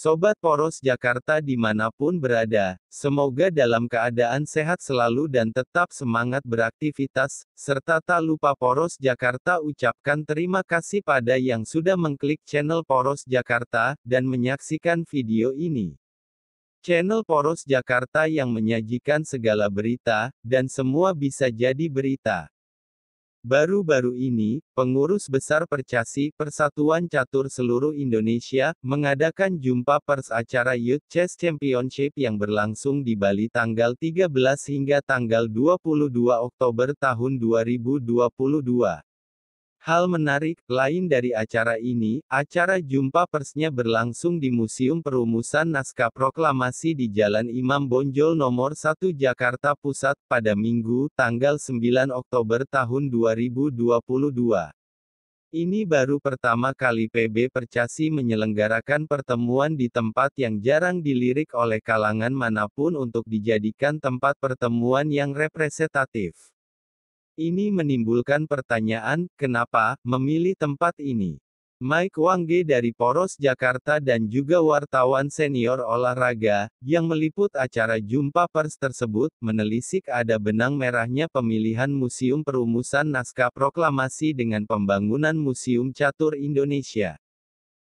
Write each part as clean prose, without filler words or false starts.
Sobat Poros Jakarta dimanapun berada, semoga dalam keadaan sehat selalu dan tetap semangat beraktivitas, serta tak lupa Poros Jakarta ucapkan terima kasih pada yang sudah mengklik channel Poros Jakarta, dan menyaksikan video ini. Channel Poros Jakarta yang menyajikan segala berita, dan semua bisa jadi berita. Baru-baru ini, Pengurus Besar Percasi, Persatuan Catur Seluruh Indonesia, mengadakan jumpa pers acara Youth Chess Championship yang berlangsung di Bali tanggal 13 hingga tanggal 22 Oktober tahun 2022. Hal menarik lain dari acara ini, acara jumpa persnya berlangsung di Museum Perumusan Naskah Proklamasi di Jalan Imam Bonjol Nomor 1 Jakarta Pusat, pada Minggu, tanggal 9 Oktober tahun 2022. Ini baru pertama kali PB Percasi menyelenggarakan pertemuan di tempat yang jarang dilirik oleh kalangan manapun untuk dijadikan tempat pertemuan yang representatif. Ini menimbulkan pertanyaan, kenapa memilih tempat ini? Mike Wangge dari Poros Jakarta dan juga wartawan senior olahraga, yang meliput acara jumpa pers tersebut, menelisik ada benang merahnya pemilihan Museum Perumusan Naskah Proklamasi dengan pembangunan Museum Catur Indonesia.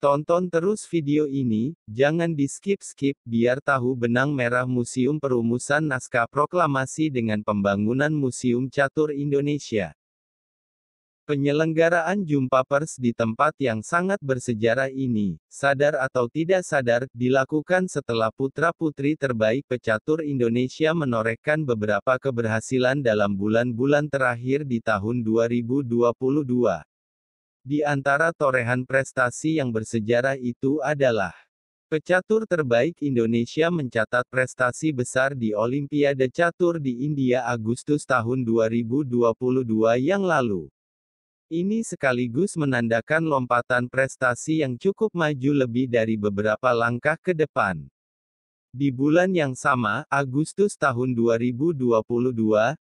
Tonton terus video ini, jangan di-skip-skip, biar tahu benang merah Museum Perumusan Naskah Proklamasi dengan pembangunan Museum Catur Indonesia. Penyelenggaraan jumpa pers di tempat yang sangat bersejarah ini, sadar atau tidak sadar, dilakukan setelah putra-putri terbaik pecatur Indonesia menorehkan beberapa keberhasilan dalam bulan-bulan terakhir di tahun 2022. Di antara torehan prestasi yang bersejarah itu adalah pecatur terbaik Indonesia mencatat prestasi besar di Olimpiade Catur di India Agustus tahun 2022 yang lalu. Ini sekaligus menandakan lompatan prestasi yang cukup maju lebih dari beberapa langkah ke depan. Di bulan yang sama, Agustus tahun 2022,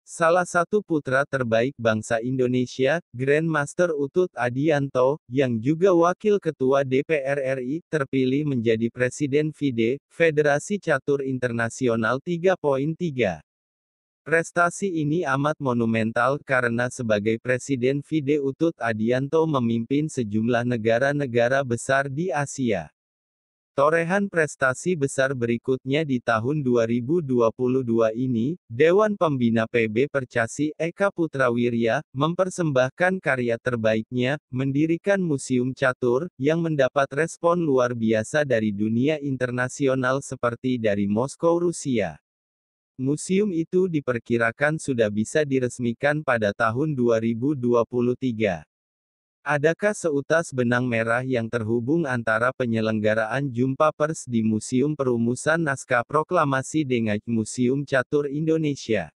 salah satu putra terbaik bangsa Indonesia, Grandmaster Utut Adianto, yang juga Wakil Ketua DPR RI, terpilih menjadi Presiden FIDE, Federasi Catur Internasional 3.3. Prestasi ini amat monumental karena sebagai Presiden FIDE Utut Adianto memimpin sejumlah negara-negara besar di Asia. Torehan prestasi besar berikutnya di tahun 2022 ini, Dewan Pembina PB Percasi, Eka Putrawirya, mempersembahkan karya terbaiknya, mendirikan Museum Catur, yang mendapat respon luar biasa dari dunia internasional seperti dari Moskow, Rusia. Museum itu diperkirakan sudah bisa diresmikan pada tahun 2023. Adakah seutas benang merah yang terhubung antara penyelenggaraan jumpa pers di Museum Perumusan Naskah Proklamasi dengan Museum Catur Indonesia?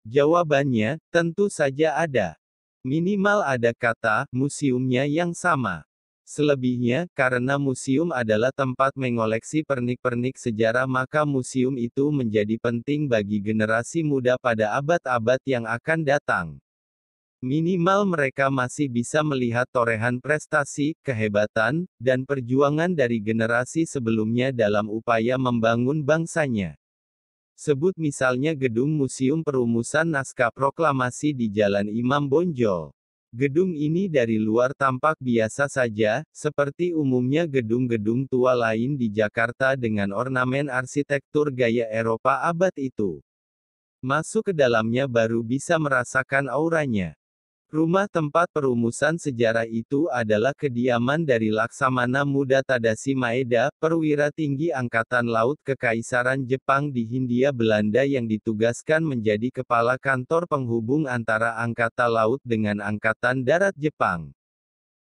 Jawabannya, tentu saja ada. Minimal ada kata museumnya yang sama. Selebihnya, karena museum adalah tempat mengoleksi pernik-pernik sejarah, maka museum itu menjadi penting bagi generasi muda pada abad-abad yang akan datang. Minimal mereka masih bisa melihat torehan prestasi, kehebatan, dan perjuangan dari generasi sebelumnya dalam upaya membangun bangsanya. Sebut misalnya Gedung Museum Perumusan Naskah Proklamasi di Jalan Imam Bonjol. Gedung ini dari luar tampak biasa saja, seperti umumnya gedung-gedung tua lain di Jakarta dengan ornamen arsitektur gaya Eropa abad itu. Masuk ke dalamnya baru bisa merasakan auranya. Rumah tempat perumusan sejarah itu adalah kediaman dari Laksamana Muda Tadashi Maeda, perwira tinggi Angkatan Laut Kekaisaran Jepang di Hindia Belanda yang ditugaskan menjadi kepala kantor penghubung antara Angkatan Laut dengan Angkatan Darat Jepang.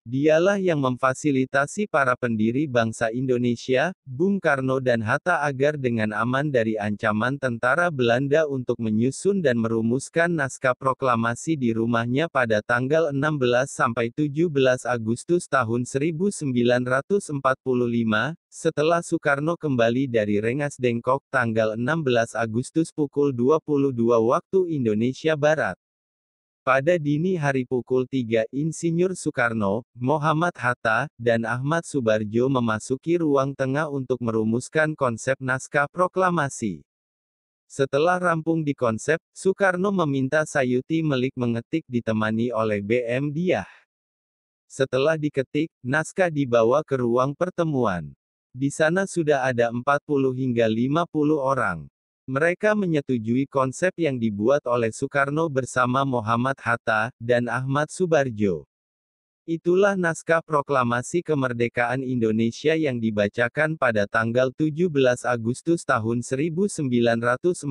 Dialah yang memfasilitasi para pendiri bangsa Indonesia, Bung Karno dan Hatta agar dengan aman dari ancaman tentara Belanda untuk menyusun dan merumuskan naskah proklamasi di rumahnya pada tanggal 16–17 Agustus tahun 1945, setelah Soekarno kembali dari Rengas Dengklok tanggal 16 Agustus pukul 22 waktu Indonesia Barat. Pada dini hari pukul 3, Insinyur Soekarno, Muhammad Hatta, dan Ahmad Subarjo memasuki ruang tengah untuk merumuskan konsep naskah proklamasi. Setelah rampung dikonsep, Soekarno meminta Sayuti Melik mengetik ditemani oleh BM Diah. Setelah diketik, naskah dibawa ke ruang pertemuan. Di sana sudah ada 40 hingga 50 orang. Mereka menyetujui konsep yang dibuat oleh Soekarno bersama Muhammad Hatta dan Ahmad Subarjo. Itulah naskah proklamasi kemerdekaan Indonesia yang dibacakan pada tanggal 17 Agustus tahun 1945.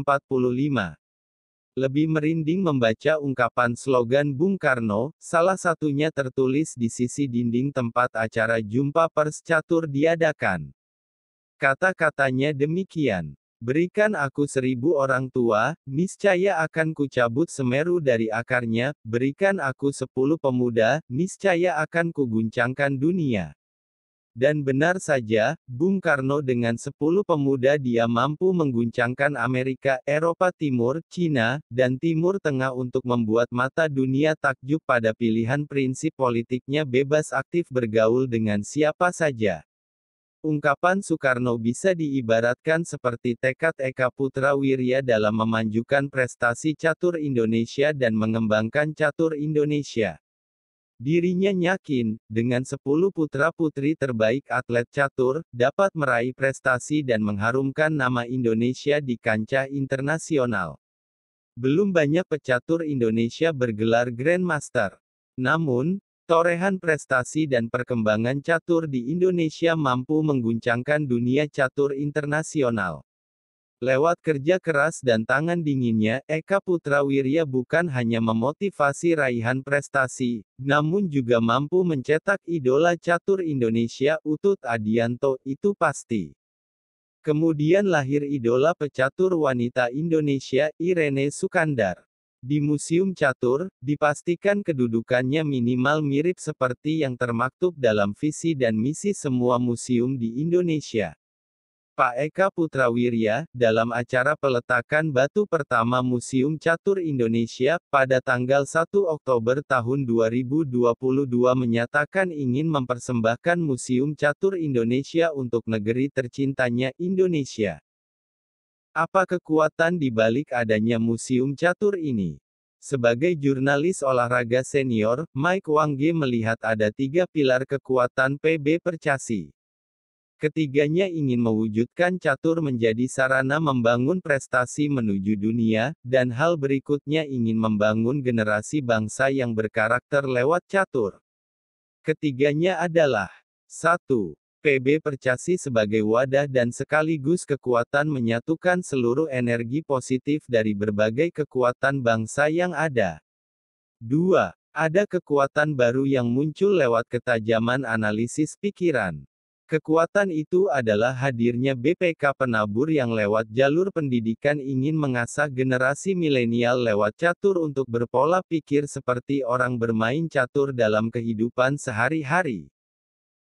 Lebih merinding membaca ungkapan slogan Bung Karno, salah satunya tertulis di sisi dinding tempat acara jumpa pers catur diadakan. Kata-katanya demikian. Berikan aku 1000 orang tua, niscaya akan kucabut Semeru dari akarnya, berikan aku 10 pemuda, niscaya akan kuguncangkan dunia. Dan benar saja, Bung Karno dengan 10 pemuda dia mampu mengguncangkan Amerika, Eropa Timur, Cina, dan Timur Tengah untuk membuat mata dunia takjub pada pilihan prinsip politiknya bebas aktif bergaul dengan siapa saja. Ungkapan Soekarno bisa diibaratkan seperti tekad Eka Putrawirya dalam memajukan prestasi catur Indonesia dan mengembangkan catur Indonesia. Dirinya yakin, dengan 10 putra-putri terbaik atlet catur, dapat meraih prestasi dan mengharumkan nama Indonesia di kancah internasional. Belum banyak pecatur Indonesia bergelar Grandmaster. Namun, torehan prestasi dan perkembangan catur di Indonesia mampu mengguncangkan dunia catur internasional. Lewat kerja keras dan tangan dinginnya, Eka Putrawirya bukan hanya memotivasi raihan prestasi, namun juga mampu mencetak idola catur Indonesia, Utut Adianto, itu pasti. Kemudian lahir idola pecatur wanita Indonesia, Irene Sukandar. Di Museum Catur, dipastikan kedudukannya minimal mirip seperti yang termaktub dalam visi dan misi semua museum di Indonesia. Pak Eka Putrawirya, dalam acara peletakan batu pertama Museum Catur Indonesia, pada tanggal 1 Oktober tahun 2022 menyatakan ingin mempersembahkan Museum Catur Indonesia untuk negeri tercintanya, Indonesia. Apa kekuatan di balik adanya Museum Catur ini? Sebagai jurnalis olahraga senior, Mike Wangge melihat ada 3 pilar kekuatan PB Percasi. Ketiganya ingin mewujudkan catur menjadi sarana membangun prestasi menuju dunia, dan hal berikutnya ingin membangun generasi bangsa yang berkarakter lewat catur. Ketiganya adalah 1. PB Percasi sebagai wadah dan sekaligus kekuatan menyatukan seluruh energi positif dari berbagai kekuatan bangsa yang ada. 2. Ada kekuatan baru yang muncul lewat ketajaman analisis pikiran. Kekuatan itu adalah hadirnya BPK Penabur yang lewat jalur pendidikan ingin mengasah generasi milenial lewat catur untuk berpola pikir seperti orang bermain catur dalam kehidupan sehari-hari.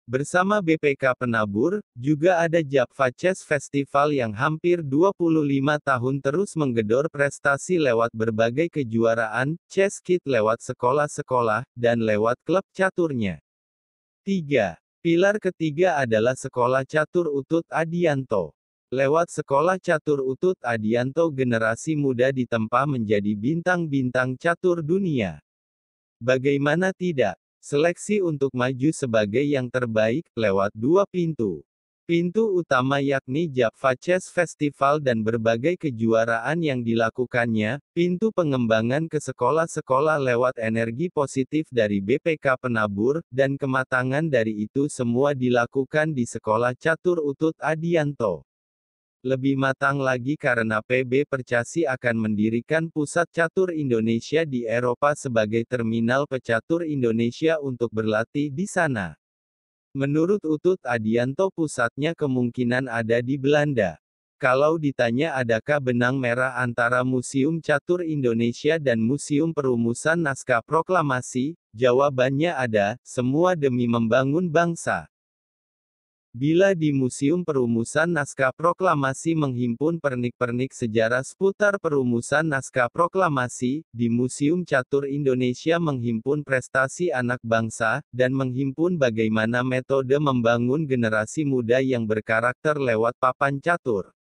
Bersama BPK Penabur, juga ada Java Chess Festival yang hampir 25 tahun terus menggedor prestasi lewat berbagai kejuaraan, chess kit lewat sekolah-sekolah, dan lewat klub caturnya. 3. Pilar ketiga adalah Sekolah Catur Utut Adianto. Lewat Sekolah Catur Utut Adianto generasi muda ditempa menjadi bintang-bintang catur dunia. Bagaimana tidak? Seleksi untuk maju sebagai yang terbaik, lewat 2 pintu. Pintu utama yakni Java Chess Festival dan berbagai kejuaraan yang dilakukannya, pintu pengembangan ke sekolah-sekolah lewat energi positif dari BPK Penabur, dan kematangan dari itu semua dilakukan di Sekolah Catur Utut Adianto. Lebih matang lagi karena PB Percasi akan mendirikan Pusat Catur Indonesia di Eropa sebagai terminal pecatur Indonesia untuk berlatih di sana. Menurut Utut Adianto pusatnya kemungkinan ada di Belanda. Kalau ditanya adakah benang merah antara Museum Catur Indonesia dan Museum Perumusan Naskah Proklamasi, jawabannya ada, semua demi membangun bangsa. Bila di Museum Perumusan Naskah Proklamasi menghimpun pernik-pernik sejarah seputar perumusan naskah proklamasi, di Museum Catur Indonesia menghimpun prestasi anak bangsa, dan menghimpun bagaimana metode membangun generasi muda yang berkarakter lewat papan catur.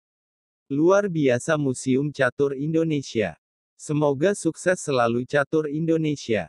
Luar biasa Museum Catur Indonesia. Semoga sukses selalu Catur Indonesia.